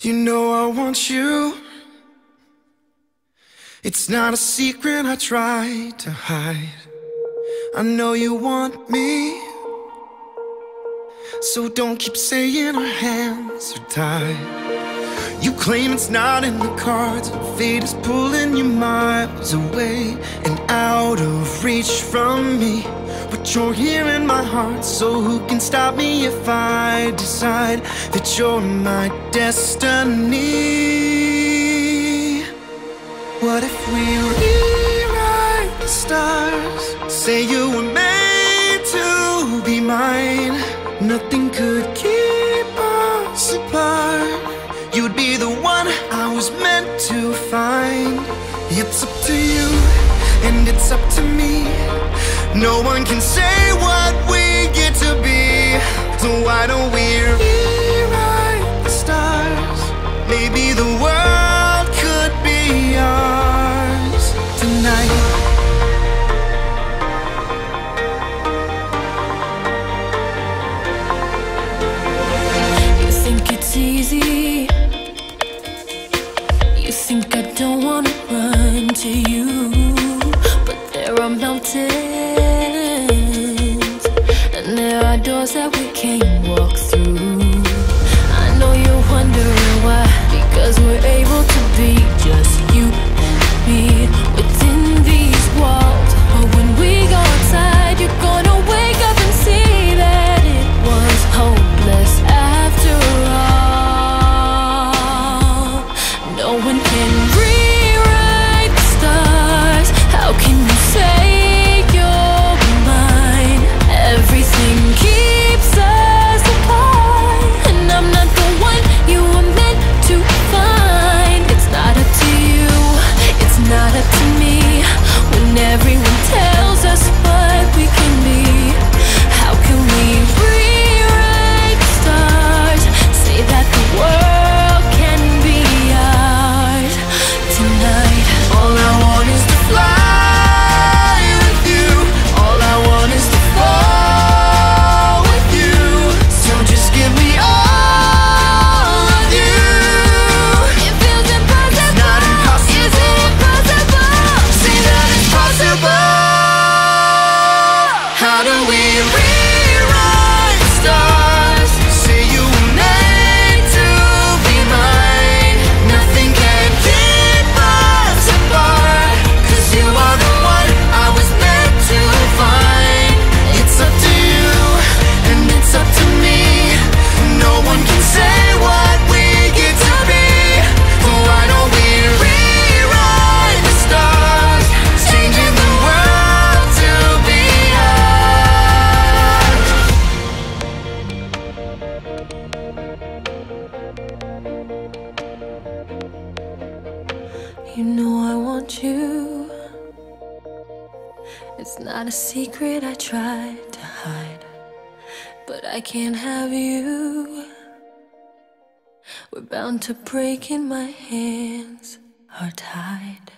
You know I want you. It's not a secret I try to hide. I know you want me, so don't keep saying our hands are tied. You claim it's not in the cards, fate is pulling you miles away and out of reach from me. But you're here in my heart, so who can stop me if I decide that you're my destiny? What if we rewrite the stars? Say you were made to be mine. Nothing could keep us apart. You'd be the one I was meant to find. It's up to you, and it's up to me. No one can say what we get to be. So why don't we rewrite the stars? Maybe the world could be ours tonight. You think it's easy. You think I don't wanna run to you, but there are mountains, and there are doors that we can't walk through. I know you're wondering why, because we're able to be just you and me within these walls. But when we go outside, you're gonna wake up and see that it was hopeless after all. No one can rewrite the stars. How can you say you're mine? Everything keeps us apart, and I'm not the one you were meant to find. It's not up to you, it's not up to me. When everyone tells us what we can be, how can we rewrite the stars? Say that the world can be ours tonight. All I want is to fly with you. All I want is to fall with you. So just give me all of you. It feels impossible. It's not impossible. Is it impossible? Say that it's possible. How do we rewrite the stars? Say you were made to be mine. Nothing can keep us apart, 'cause you are the one I was meant to find. It's up to you, and it's up to me. No one can say what we get to be. So why don't we rewrite the stars? Changing the world to be ours. You know I want you. It's not a secret I tried to hide, but I can't have you. We're bound to break and my hands are tied.